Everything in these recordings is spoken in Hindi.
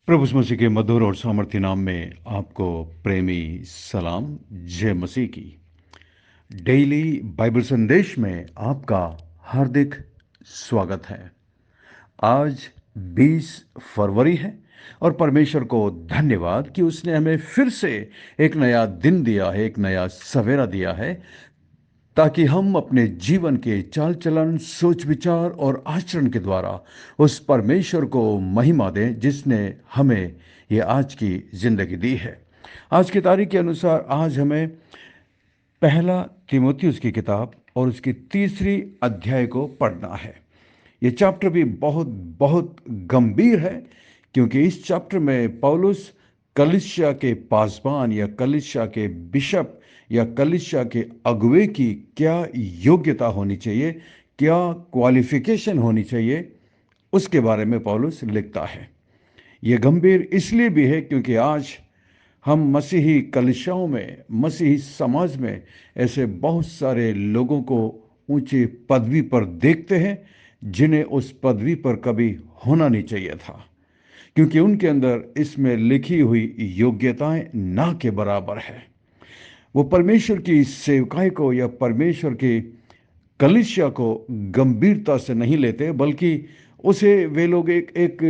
प्रभु यीशु मसीह के मधुर और सामर्थ्य नाम में आपको प्रेमी सलाम। जय मसीह की। डेली बाइबल संदेश में आपका हार्दिक स्वागत है। आज 20 फरवरी है और परमेश्वर को धन्यवाद कि उसने हमें फिर से एक नया दिन दिया है, एक नया सवेरा दिया है, ताकि हम अपने जीवन के चाल चलन, सोच विचार और आचरण के द्वारा उस परमेश्वर को महिमा दें जिसने हमें ये आज की जिंदगी दी है। आज की तारीख के अनुसार आज हमें पहला तीमुथियुस की किताब और उसकी तीसरी अध्याय को पढ़ना है। ये चैप्टर भी बहुत बहुत गंभीर है, क्योंकि इस चैप्टर में पौलुस कलीसिया के पासबान या कलीसिया के बिशप या कलीसिया के अगुवे की क्या योग्यता होनी चाहिए, क्या क्वालिफिकेशन होनी चाहिए, उसके बारे में पौलुस लिखता है। यह गंभीर इसलिए भी है क्योंकि आज हम मसीही कलीसियाओं में, मसीही समाज में ऐसे बहुत सारे लोगों को ऊंची पदवी पर देखते हैं जिन्हें उस पदवी पर कभी होना नहीं चाहिए था, क्योंकि उनके अंदर इसमें लिखी हुई योग्यताएं ना के बराबर है। वो परमेश्वर की सेवकाई को या परमेश्वर की कलीसिया को गंभीरता से नहीं लेते, बल्कि उसे वे लोग एक एक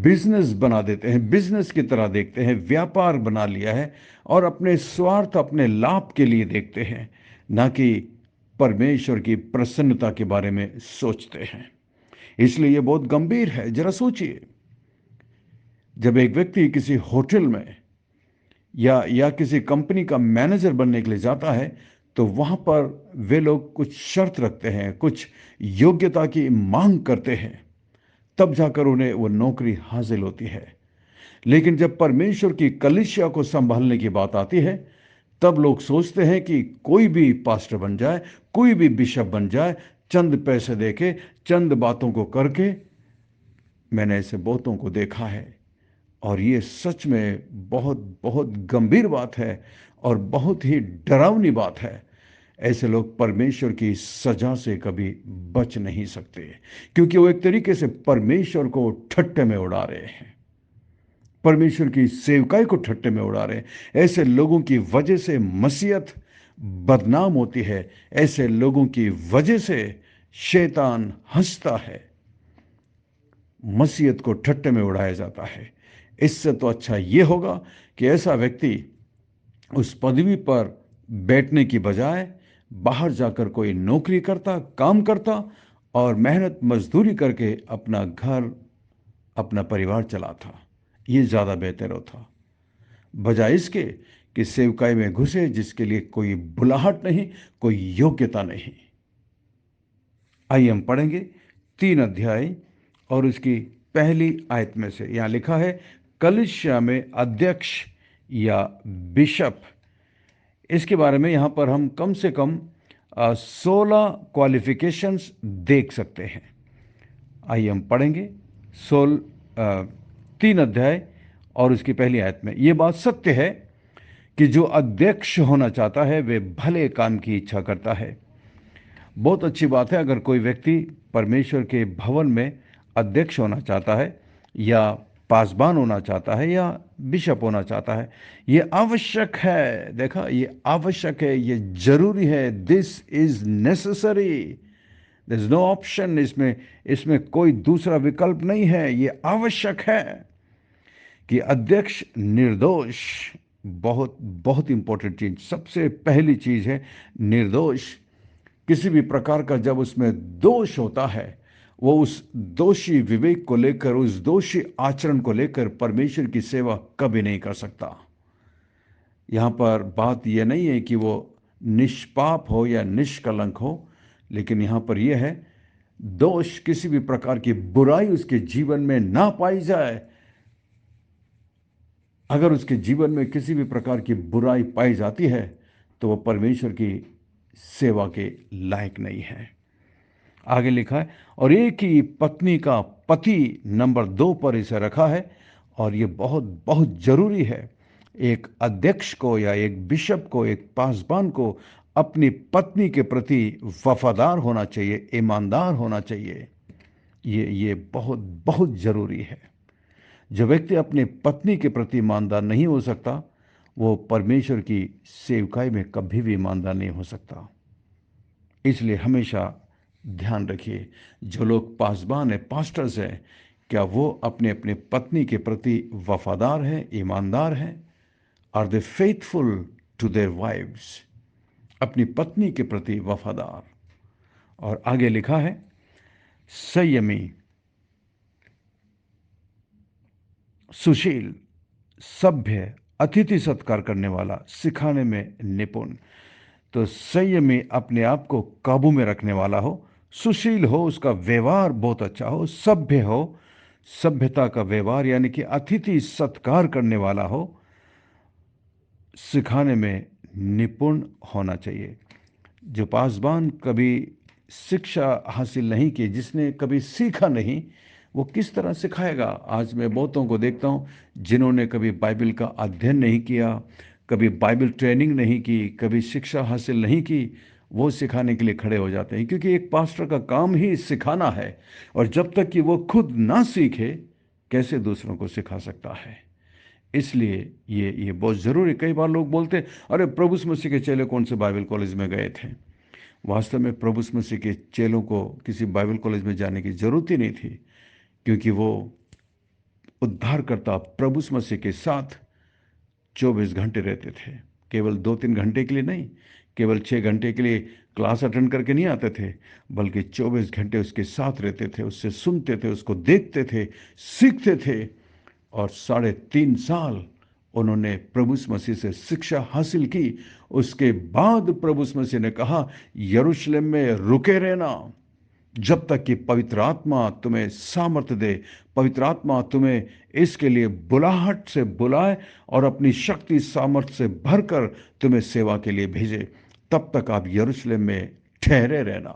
बिजनेस बना देते हैं, बिजनेस की तरह देखते हैं, व्यापार बना लिया है और अपने स्वार्थ, अपने लाभ के लिए देखते हैं, ना कि परमेश्वर की प्रसन्नता के बारे में सोचते हैं। इसलिए यह बहुत गंभीर है। जरा सोचिए, जब एक व्यक्ति किसी होटल में या किसी कंपनी का मैनेजर बनने के लिए जाता है, तो वहां पर वे लोग कुछ शर्त रखते हैं, कुछ योग्यता की मांग करते हैं, तब जाकर उन्हें वो नौकरी हासिल होती है। लेकिन जब परमेश्वर की कलीसिया को संभालने की बात आती है, तब लोग सोचते हैं कि कोई भी पास्टर बन जाए, कोई भी बिशप बन जाए, चंद पैसे देके, चंद बातों को करके। मैंने ऐसे बहुतों को देखा है और ये सच में बहुत बहुत गंभीर बात है और बहुत ही डरावनी बात है। ऐसे लोग परमेश्वर की सजा से कभी बच नहीं सकते, क्योंकि वो एक तरीके से परमेश्वर को ठट्टे में उड़ा रहे हैं, परमेश्वर की सेवकाई को ठट्टे में उड़ा रहे हैं। ऐसे लोगों की वजह से मसीहत बदनाम होती है, ऐसे लोगों की वजह से शैतान हंसता है, मसीहत को ठट्टे में उड़ाया जाता है। इससे तो अच्छा यह होगा कि ऐसा व्यक्ति उस पदवी पर बैठने की बजाय बाहर जाकर कोई नौकरी करता, काम करता और मेहनत मजदूरी करके अपना घर, अपना परिवार चलाता। ये ज़्यादा बेहतर होता, बजाय इसके कि सेवकाई में घुसे जिसके लिए कोई बुलाहट नहीं, कोई योग्यता नहीं। आइए हम पढ़ेंगे 3 अध्याय और उसकी पहली आयत में से। यहां लिखा है, कलीसिया में अध्यक्ष या बिशप। इसके बारे में यहां पर हम कम से कम 16 क्वालिफिकेशंस देख सकते हैं। आइए हम पढ़ेंगे 3 अध्याय और उसकी पहली आयत में। यह बात सत्य है कि जो अध्यक्ष होना चाहता है वे भले काम की इच्छा करता है। बहुत अच्छी बात है अगर कोई व्यक्ति परमेश्वर के भवन में अध्यक्ष होना चाहता है या पासबान होना चाहता है या बिशप होना चाहता है। ये आवश्यक है। देखा, ये आवश्यक है, ये जरूरी है। This is necessary, there is no option. इसमें इसमें कोई दूसरा विकल्प नहीं है। ये आवश्यक है कि अध्यक्ष निर्दोष, बहुत बहुत इंपॉर्टेंट चीज, सबसे पहली चीज है निर्दोष। किसी भी प्रकार का जब उसमें दोष होता है, वो उस दोषी विवेक को लेकर, उस दोषी आचरण को लेकर परमेश्वर की सेवा कभी नहीं कर सकता। यहां पर बात यह नहीं है कि वो निष्पाप हो या निष्कलंक हो, लेकिन यहां पर यह है, दोष, किसी भी प्रकार की बुराई उसके जीवन में ना पाई जाए। अगर उसके जीवन में किसी भी प्रकार की बुराई पाई जाती है तो वह परमेश्वर की सेवा के लायक नहीं है। आगे लिखा है, और एक ही पत्नी का पति नंबर 2 पर इसे रखा है। और ये बहुत बहुत जरूरी है। एक अध्यक्ष को या एक बिशप को, एक पासबान को अपनी पत्नी के प्रति वफादार होना चाहिए, ईमानदार होना चाहिए। ये बहुत बहुत जरूरी है। जो व्यक्ति अपनी पत्नी के प्रति ईमानदार नहीं हो सकता, वो परमेश्वर की सेवकाई में कभी भी ईमानदार नहीं हो सकता। इसलिए हमेशा ध्यान रखिए, जो लोग पासबान हैं, पास्टर्स हैं, क्या वो अपने अपने पत्नी के प्रति वफादार हैं, ईमानदार हैं? Are they faithful to their wives? अपनी पत्नी के प्रति वफादार। और आगे लिखा है, संयमी, सुशील, सभ्य, अतिथि सत्कार करने वाला, सिखाने में निपुण। तो संयमी अपने आप को काबू में रखने वाला हो, सुशील हो, उसका व्यवहार बहुत अच्छा हो, सभ्य हो, सभ्यता का व्यवहार यानी कि अतिथि सत्कार करने वाला हो, सिखाने में निपुण होना चाहिए। जो पासबान कभी शिक्षा हासिल नहीं की, जिसने कभी सीखा नहीं, वो किस तरह सिखाएगा? आज मैं बहुतों को देखता हूँ जिन्होंने कभी बाइबल का अध्ययन नहीं किया, कभी बाइबल ट्रेनिंग नहीं की, कभी शिक्षा हासिल नहीं की, वो सिखाने के लिए खड़े हो जाते हैं, क्योंकि एक पास्टर का काम ही सिखाना है। और जब तक कि वो खुद ना सीखे, कैसे दूसरों को सिखा सकता है? इसलिए ये बहुत ज़रूरी। कई बार लोग बोलते हैं, अरे प्रभु यीशु मसीह के चेले कौन से बाइबल कॉलेज में गए थे? वास्तव में प्रभु यीशु मसीह के चेलों को किसी बाइबल कॉलेज में जाने की ज़रूरत ही नहीं थी, क्योंकि वो उद्धारकर्ता प्रभु यीशु मसीह के साथ 24 घंटे रहते थे। केवल 2-3 घंटे के लिए नहीं, केवल 6 घंटे के लिए क्लास अटेंड करके नहीं आते थे, बल्कि 24 घंटे उसके साथ रहते थे, उससे सुनते थे, उसको देखते थे, सीखते थे। और 3.5 साल उन्होंने प्रभु यीशु मसीह से शिक्षा हासिल की। उसके बाद प्रभु यीशु मसीह ने कहा, यरूशलेम में रुके रहना जब तक कि पवित्र आत्मा तुम्हें सामर्थ्य दे, पवित्र आत्मा तुम्हें इसके लिए बुलाहट से बुलाए और अपनी शक्ति सामर्थ्य से भरकर तुम्हें सेवा के लिए भेजे, तब तक आप यरूशलेम में ठहरे रहना।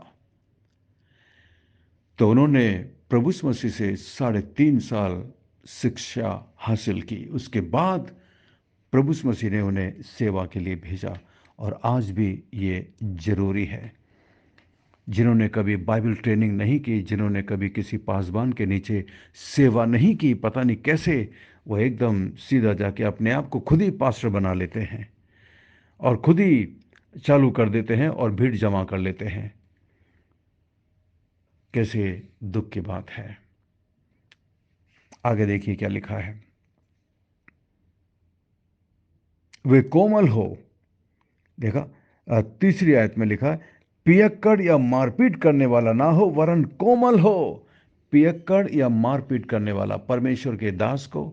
तो उन्होंने प्रभु यीशु मसीह से 3.5 साल शिक्षा हासिल की। उसके बाद प्रभु यीशु मसीह ने उन्हें सेवा के लिए भेजा। और आज भी ये जरूरी है। जिन्होंने कभी बाइबल ट्रेनिंग नहीं की, जिन्होंने कभी किसी पासबान के नीचे सेवा नहीं की, पता नहीं कैसे वो एकदम सीधा जाके अपने आप को खुद ही पास्टर बना लेते हैं और खुद ही चालू कर देते हैं और भीड़ जमा कर लेते हैं। कैसे दुख की बात है। आगे देखिए क्या लिखा है, वे कोमल हो। देखा, तीसरी आयत में लिखा है, पियक्कड़ या मारपीट करने वाला ना हो, वरन कोमल हो। पियक्कड़ या मारपीट करने वाला, परमेश्वर के दास को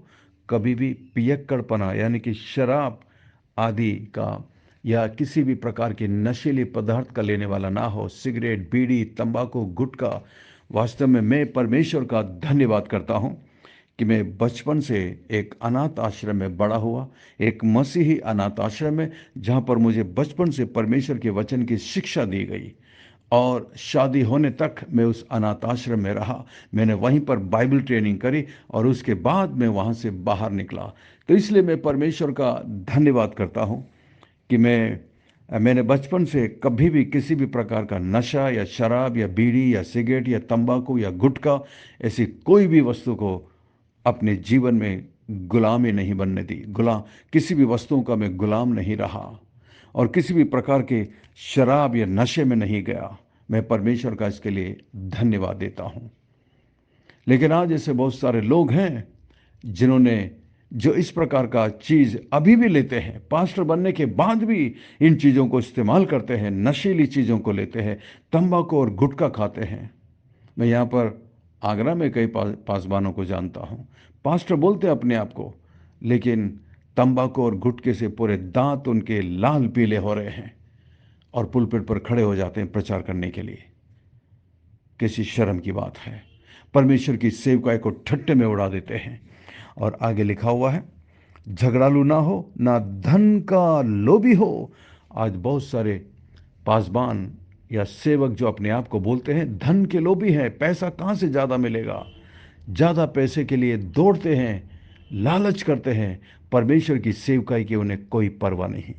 कभी भी पियक्कड़पना यानी कि शराब आदि का या किसी भी प्रकार के नशीले पदार्थ का लेने वाला ना हो। सिगरेट, बीड़ी, तंबाकू, गुटखा। वास्तव में मैं परमेश्वर का धन्यवाद करता हूं कि मैं बचपन से एक अनाथ आश्रम में बड़ा हुआ, एक मसीही अनाथ आश्रम में, जहाँ पर मुझे बचपन से परमेश्वर के वचन की शिक्षा दी गई। और शादी होने तक मैं उस अनाथ आश्रम में रहा। मैंने वहीं पर बाइबल ट्रेनिंग करी और उसके बाद मैं वहाँ से बाहर निकला। तो इसलिए मैं परमेश्वर का धन्यवाद करता हूँ कि मैंने बचपन से कभी भी किसी भी प्रकार का नशा या शराब या बीड़ी या सिगरेट या तंबाकू या गुटखा, ऐसी कोई भी वस्तु को अपने जीवन में गुलामी नहीं बनने दी। किसी भी वस्तुओं का मैं गुलाम नहीं रहा और किसी भी प्रकार के शराब या नशे में नहीं गया। मैं परमेश्वर का इसके लिए धन्यवाद देता हूँ। लेकिन आज ऐसे बहुत सारे लोग हैं जिन्होंने जो इस प्रकार का चीज़ अभी भी लेते हैं, पास्टर बनने के बाद भी इन चीज़ों को इस्तेमाल करते हैं, नशीली चीज़ों को लेते हैं, तंबाकू और गुटखा खाते हैं। मैं यहाँ पर आगरा में कई पासबानों को जानता हूँ, पास्टर बोलते हैं अपने आप को, लेकिन तंबाकू और गुटखे से पूरे दांत उनके लाल पीले हो रहे हैं और पुलपिट पर खड़े हो जाते हैं प्रचार करने के लिए। कैसी शर्म की बात है। परमेश्वर की सेवकाई को ठट्टे में उड़ा देते हैं। और आगे लिखा हुआ है, झगड़ालू ना हो, ना धन का लोभी हो। आज बहुत सारे पासबान या सेवक जो अपने आप को बोलते हैं धन के लोभी हैं, पैसा कहाँ से ज़्यादा मिलेगा, ज़्यादा पैसे के लिए दौड़ते हैं, लालच करते हैं। परमेश्वर की सेवकाई की उन्हें कोई परवाह नहीं।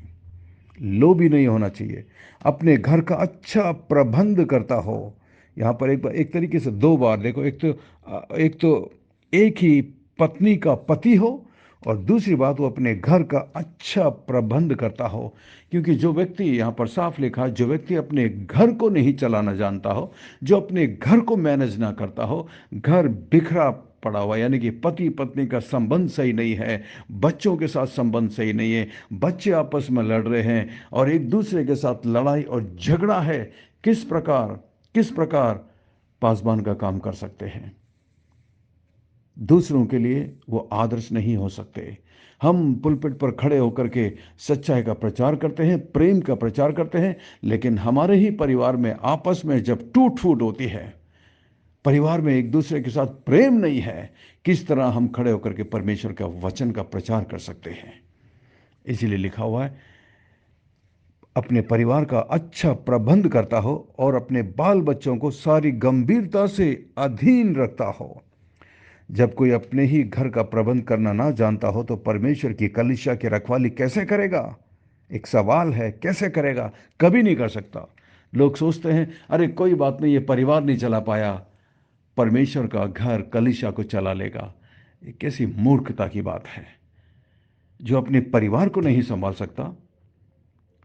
लोभी नहीं होना चाहिए, अपने घर का अच्छा प्रबंध करता हो। यहाँ पर एक तरीके से 2 बार देखो, एक तो एक ही पत्नी का पति हो, और दूसरी बात वो अपने घर का अच्छा प्रबंध करता हो। क्योंकि जो व्यक्ति, यहाँ पर साफ लिखा, जो व्यक्ति अपने घर को नहीं चलाना जानता हो, जो अपने घर को मैनेज ना करता हो, घर बिखरा पड़ा हुआ, यानी कि पति पत्नी का संबंध सही नहीं है, बच्चों के साथ संबंध सही नहीं है, बच्चे आपस में लड़ रहे हैं और एक दूसरे के साथ लड़ाई और झगड़ा है, किस प्रकार पासबान का काम कर सकते हैं? दूसरों के लिए वो आदर्श नहीं हो सकते। हम पुलपिट पर खड़े होकर के सच्चाई का प्रचार करते हैं, प्रेम का प्रचार करते हैं, लेकिन हमारे ही परिवार में आपस में जब टूट फूट होती है, परिवार में एक दूसरे के साथ प्रेम नहीं है, किस तरह हम खड़े होकर के परमेश्वर का वचन का प्रचार कर सकते हैं? इसीलिए लिखा हुआ है, अपने परिवार का अच्छा प्रबंध करता हो और अपने बाल बच्चों को सारी गंभीरता से अधीन रखता हो। जब कोई अपने ही घर का प्रबंध करना ना जानता हो तो परमेश्वर की कलीसिया की रखवाली कैसे करेगा? एक सवाल है, कैसे करेगा? कभी नहीं कर सकता। लोग सोचते हैं, अरे कोई बात नहीं, ये परिवार नहीं चला पाया, परमेश्वर का घर कलीसिया को चला लेगा। ये कैसी मूर्खता की बात है। जो अपने परिवार को नहीं संभाल सकता,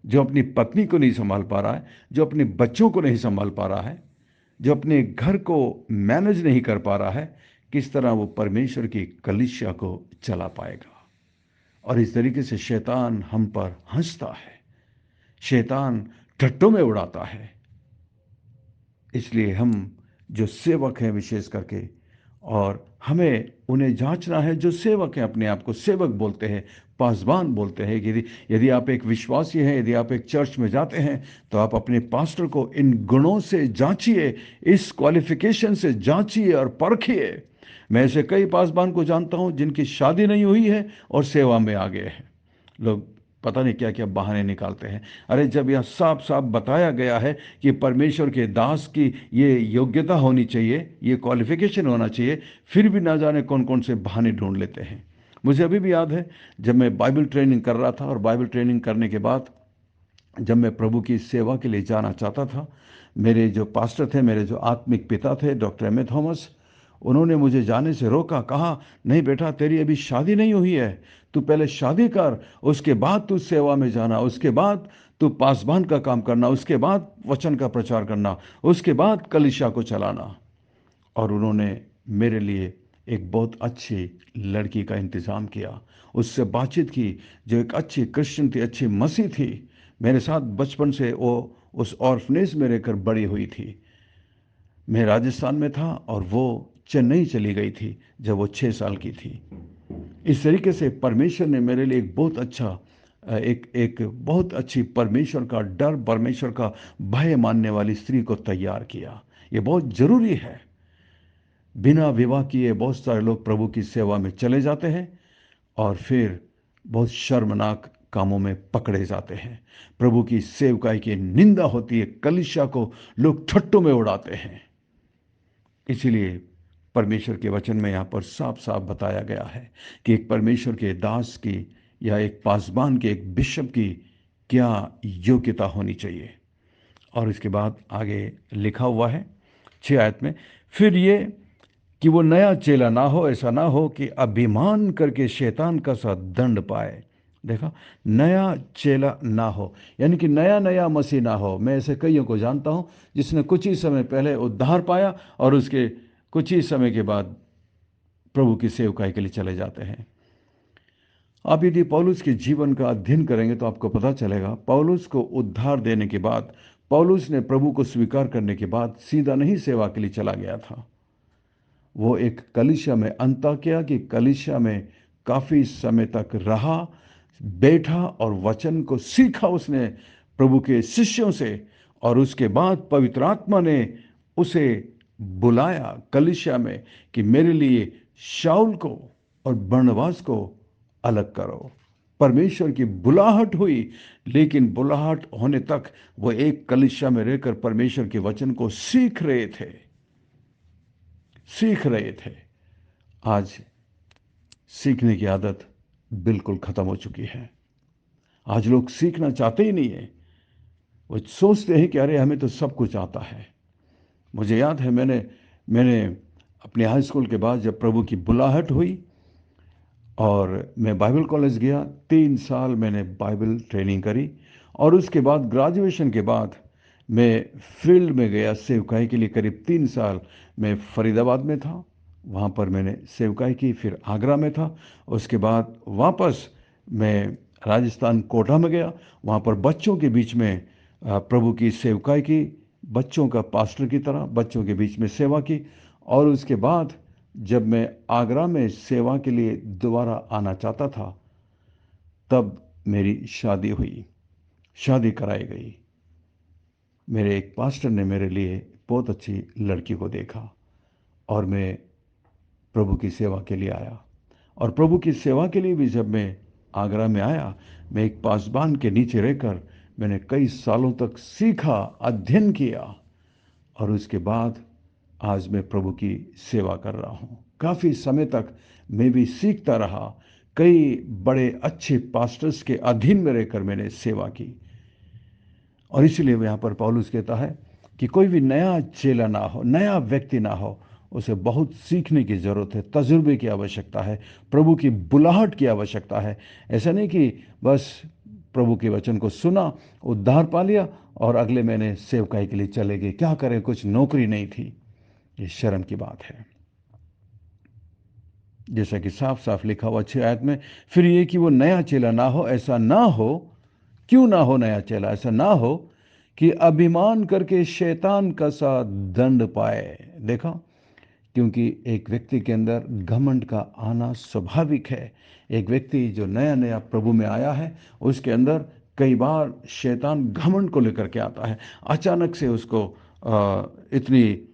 जो अपनी पत्नी को नहीं संभाल पा रहा है, जो अपने बच्चों को नहीं संभाल पा रहा है, जो अपने घर को मैनेज नहीं कर पा रहा है, किस तरह वो परमेश्वर की कलीसिया को चला पाएगा? और इस तरीके से शैतान हम पर हंसता है, शैतान टट्टों में उड़ाता है। इसलिए हम जो सेवक हैं विशेष करके, और हमें उन्हें जांचना है, जो सेवक हैं, अपने आप को सेवक बोलते हैं, पासबान बोलते हैं। यदि आप एक विश्वासी हैं, यदि आप एक चर्च में जाते हैं, तो आप अपने पास्टर को इन गुणों से जांचिए, इस क्वालिफिकेशन से जांचिए और परखिए। मैं ऐसे कई पासबान को जानता हूं जिनकी शादी नहीं हुई है और सेवा में आ गए हैं। लोग पता नहीं क्या क्या बहाने निकालते हैं। अरे जब यह साफ साफ बताया गया है कि परमेश्वर के दास की ये योग्यता होनी चाहिए, ये क्वालिफिकेशन होना चाहिए, फिर भी ना जाने कौन कौन से बहाने ढूंढ लेते हैं। मुझे अभी भी याद है, जब मैं बाइबल ट्रेनिंग कर रहा था, और बाइबल ट्रेनिंग करने के बाद जब मैं प्रभु की सेवा के लिए जाना चाहता था, मेरे जो पास्टर थे, मेरे जो आत्मिक पिता थे, डॉक्टर एम ए थॉमस, उन्होंने मुझे जाने से रोका। कहा, नहीं बेटा, तेरी अभी शादी नहीं हुई है, तू पहले शादी कर, उसके बाद तू सेवा में जाना, उसके बाद तू पासबान का काम करना, उसके बाद वचन का प्रचार करना, उसके बाद कलीसिया को चलाना। और उन्होंने मेरे लिए एक बहुत अच्छी लड़की का इंतज़ाम किया, उससे बातचीत की, जो एक अच्छी क्रिश्चियन थी, अच्छी मसीह थी, मेरे साथ बचपन से वो उस ऑर्फनेज में रहकर बड़ी हुई थी। मैं राजस्थान में था और वो चेन्नई चली गई थी जब वो 6 साल की थी। इस तरीके से परमेश्वर ने मेरे लिए एक बहुत अच्छा, एक एक बहुत अच्छी परमेश्वर का डर, परमेश्वर का भय मानने वाली स्त्री को तैयार किया। ये बहुत जरूरी है। बिना विवाह किए बहुत सारे लोग प्रभु की सेवा में चले जाते हैं और फिर बहुत शर्मनाक कामों में पकड़े जाते हैं। प्रभु की सेवकाई की निंदा होती है, कलीसिया को लोग ठट्टों में उड़ाते हैं। इसीलिए परमेश्वर के वचन में यहाँ पर साफ साफ बताया गया है कि एक परमेश्वर के दास की, या एक पासबान के, एक बिशप की क्या योग्यता होनी चाहिए। और इसके बाद आगे लिखा हुआ है 6 आयत में, फिर ये कि वो नया चेला ना हो, ऐसा ना हो कि अभिमान करके शैतान का सा दंड पाए। देखा, नया चेला ना हो, यानी कि नया नया मसीह ना हो। मैं ऐसे कईयों को जानता हूं जिसने कुछ ही समय पहले उद्धार पाया और उसके कुछ ही समय के बाद प्रभु की सेवकाई के लिए चले जाते हैं। आप यदि पौलुस के जीवन का अध्ययन करेंगे तो आपको पता चलेगा, पौलुस को उद्धार देने के बाद, पौलुस ने प्रभु को स्वीकार करने के बाद सीधा नहीं सेवा के लिए चला गया था। वो एक कलीसिया में, अंताकिया की कलीसिया में काफी समय तक रहा, बैठा और वचन को सीखा उसने प्रभु के शिष्यों से। और उसके बाद पवित्र आत्मा ने उसे बुलाया कलीसिया में कि मेरे लिए शाऊल को और बरनबास को अलग करो। परमेश्वर की बुलाहट हुई, लेकिन बुलाहट होने तक वो एक कलीसिया में रहकर परमेश्वर के वचन को सीख रहे थे। आज सीखने की आदत बिल्कुल खत्म हो चुकी है। आज लोग सीखना चाहते ही नहीं है। वो सोचते हैं कि अरे हमें तो सब कुछ आता है। मुझे याद है, मैंने अपने हाई स्कूल के बाद जब प्रभु की बुलाहट हुई, और मैं बाइबल कॉलेज गया। 3 साल मैंने बाइबल ट्रेनिंग करी और उसके बाद ग्रेजुएशन के बाद मैं फील्ड में गया सेवकाई के लिए। करीब 3 साल मैं फरीदाबाद में था, वहाँ पर मैंने सेवकाई की। फिर आगरा में था, उसके बाद वापस मैं राजस्थान कोटा में गया। वहाँ पर बच्चों के बीच में प्रभु की सेवकाई की, बच्चों का पास्टर की तरह बच्चों के बीच में सेवा की। और उसके बाद जब मैं आगरा में सेवा के लिए दोबारा आना चाहता था, तब मेरी शादी हुई, शादी कराई गई। मेरे एक पास्टर ने मेरे लिए बहुत अच्छी लड़की को देखा और मैं प्रभु की सेवा के लिए आया। और प्रभु की सेवा के लिए भी जब मैं आगरा में आया, मैं एक पासबान के नीचे रहकर मैंने कई सालों तक सीखा, अध्ययन किया। और उसके बाद आज मैं प्रभु की सेवा कर रहा हूँ। काफ़ी समय तक मैं भी सीखता रहा। कई बड़े अच्छे पास्टर्स के अधीन में रहकर मैंने सेवा की। और इसलिए यहाँ पर पौलुस कहता है कि कोई भी नया चेला ना हो, नया व्यक्ति ना हो, उसे बहुत सीखने की ज़रूरत है, तजुर्बे की आवश्यकता है, प्रभु की बुलाहट की आवश्यकता है। ऐसा नहीं कि बस प्रभु के वचन को सुना, उद्धार पा लिया और अगले महीने सेवकाई के लिए चले गए। क्या करें, कुछ नौकरी नहीं थी। ये शर्म की बात है। जैसा कि साफ साफ लिखा हुआ 6 आयत में, फिर ये कि वो नया चेला ना हो, ऐसा ना हो। क्यों ना हो नया चेला? ऐसा ना हो कि अभिमान करके शैतान का सा दंड पाए। देखा, क्योंकि एक व्यक्ति के अंदर घमंड का आना स्वाभाविक है। एक व्यक्ति जो नया नया प्रभु में आया है, उसके अंदर कई बार शैतान घमंड को लेकर के आता है। अचानक से उसको इतनी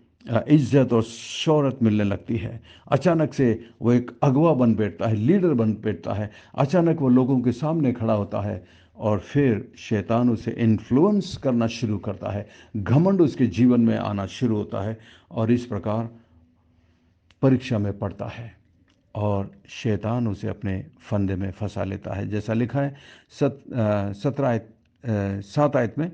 इज्जत और शोहरत मिलने लगती है। अचानक से वो एक अगवा बन बैठता है, लीडर बन बैठता है। अचानक वो लोगों के सामने खड़ा होता है और फिर शैतान उसे इन्फ्लुएंस करना शुरू करता है। घमंड उसके जीवन में आना शुरू होता है और इस प्रकार परीक्षा में पड़ता है और शैतान उसे अपने फंदे में फंसा लेता है। जैसा लिखा है 7 आयत में,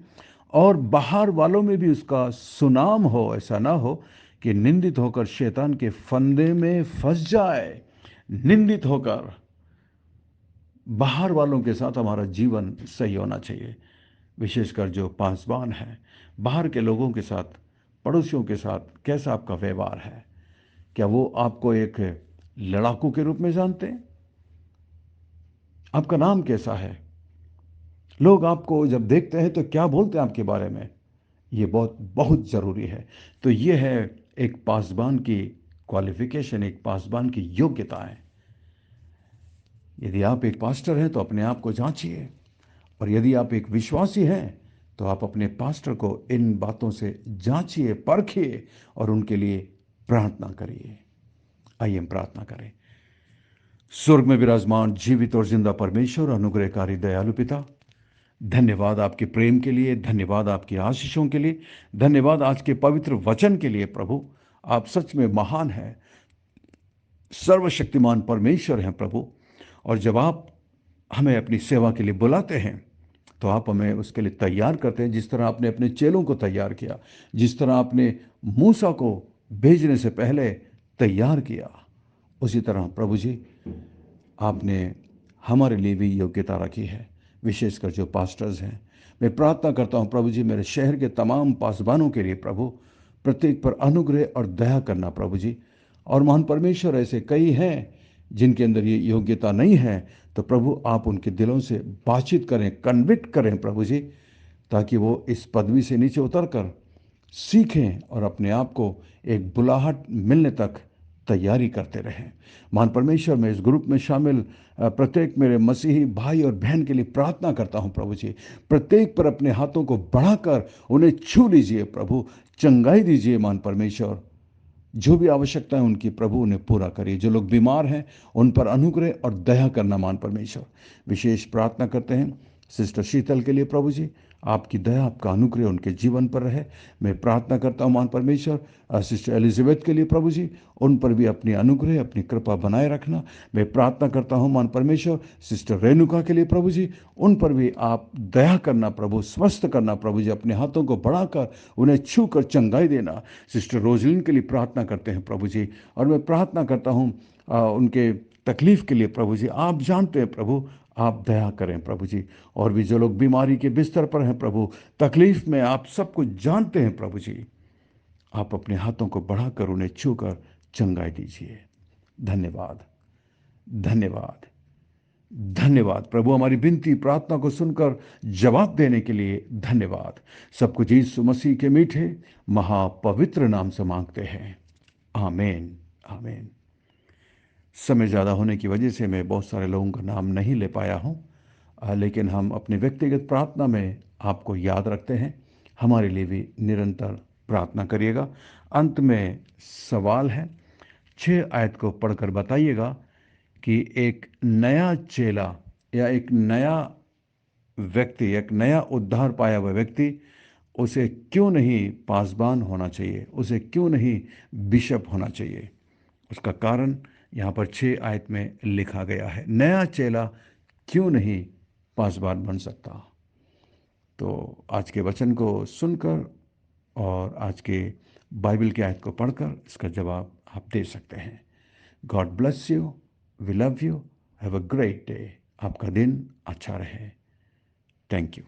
और बाहर वालों में भी उसका सुनाम हो, ऐसा ना हो कि निंदित होकर शैतान के फंदे में फंस जाए। निंदित होकर बाहर वालों के साथ हमारा जीवन सही होना चाहिए। विशेषकर जो पासवान है, बाहर के लोगों के साथ, पड़ोसियों के साथ कैसा आपका व्यवहार है? क्या वो आपको एक लड़ाकू के रूप में जानते हैं? आपका नाम कैसा है? लोग आपको जब देखते हैं तो क्या बोलते हैं आपके बारे में? ये बहुत बहुत ज़रूरी है। तो ये है एक पासबान की क्वालिफिकेशन, एक पासबान की योग्यताएं। यदि आप एक पास्टर हैं तो अपने आप को जांचिए, और यदि आप एक विश्वासी हैं तो आप अपने पास्टर को इन बातों से जांचिए, परखिए और उनके लिए प्रार्थना करिए। आइए हम प्रार्थना करें। स्वर्ग में विराजमान जीवित और जिंदा परमेश्वर, अनुग्रहकारी दयालु पिता, धन्यवाद आपके प्रेम के लिए, धन्यवाद आपकी आशीषों के लिए, धन्यवाद आज के पवित्र वचन के लिए। प्रभु, आप सच में महान हैं, सर्वशक्तिमान परमेश्वर हैं प्रभु। और जब आप हमें अपनी सेवा के लिए बुलाते हैं तो आप हमें उसके लिए तैयार करते हैं। जिस तरह आपने अपने चेलों को तैयार किया, जिस तरह आपने मूसा को भेजने से पहले तैयार किया, उसी तरह प्रभु जी आपने हमारे लिए भी योग्यता रखी है। विशेषकर जो पास्टर्स हैं, मैं प्रार्थना करता हूँ प्रभु जी, मेरे शहर के तमाम पासबानों के लिए प्रभु, प्रत्येक पर अनुग्रह और दया करना प्रभु जी। और महान परमेश्वर, ऐसे कई हैं जिनके अंदर ये योग्यता नहीं है, तो प्रभु आप उनके दिलों से बातचीत करें, कन्विक्ट करें प्रभु जी, ताकि वो इस पदवी से नीचे उतर कर सीखें और अपने आप को एक बुलाहट मिलने तक तैयारी करते रहें। महान परमेश्वर, मैं इस ग्रुप में शामिल प्रत्येक मेरे मसीही भाई और बहन के लिए प्रार्थना करता हूं प्रभु जी। प्रत्येक पर अपने हाथों को बढ़ाकर उन्हें छू लीजिए प्रभु, चंगाई दीजिए। महान परमेश्वर, जो भी आवश्यकता है उनकी प्रभु उन्हें पूरा करिए। जो लोग बीमार हैं उन पर अनुग्रह और दया करना महान परमेश्वर। विशेष प्रार्थना करते हैं सिस्टर शीतल के लिए प्रभु जी, आपकी दया, आपका अनुग्रह उनके जीवन पर रहे। मैं प्रार्थना करता हूँ महान परमेश्वर सिस्टर एलिजाबेथ के लिए प्रभु जी, उन पर भी अपनी अनुग्रह, अपनी कृपा बनाए रखना। मैं प्रार्थना करता हूँ महान परमेश्वर सिस्टर रेणुका के लिए प्रभु जी, उन पर भी आप दया करना प्रभु, स्वस्थ करना प्रभु जी, अपने हाथों को बढ़ाकर उन्हें छू कर चंगाई देना। सिस्टर रोजलिन के लिए प्रार्थना करते हैं प्रभु जी, और मैं प्रार्थना करता हूँ उनके तकलीफ के लिए प्रभु जी आप जानते हैं प्रभु, आप दया करें प्रभु जी। और भी जो लोग बीमारी के बिस्तर पर हैं प्रभु, तकलीफ में, आप सब कुछ जानते हैं प्रभु जी। आप अपने हाथों को बढ़ाकर उन्हें छूकर चंगाई दीजिए। धन्यवाद, धन्यवाद, धन्यवाद प्रभु। हमारी विनती प्रार्थना को सुनकर जवाब देने के लिए धन्यवाद। सब कुछ यीशु मसीह के मीठे महापवित्र नाम से मांगते हैं, आमीन, आमीन। समय ज़्यादा होने की वजह से मैं बहुत सारे लोगों का नाम नहीं ले पाया हूँ, लेकिन हम अपने व्यक्तिगत प्रार्थना में आपको याद रखते हैं। हमारे लिए भी निरंतर प्रार्थना करिएगा। अंत में सवाल है, 6 आयत को पढ़कर बताइएगा कि एक नया चेला या एक नया व्यक्ति, एक नया उद्धार पाया हुआ व्यक्ति, उसे क्यों नहीं पासबान होना चाहिए, उसे क्यों नहीं बिशप होना चाहिए। उसका कारण यहाँ पर 6 आयत में लिखा गया है। नया चेला क्यों नहीं पासबान बन सकता। तो आज के वचन को सुनकर और आज के बाइबल की आयत को पढ़कर इसका जवाब आप दे सकते हैं। God bless you, we love you, have a great day. आपका दिन अच्छा रहे। Thank you.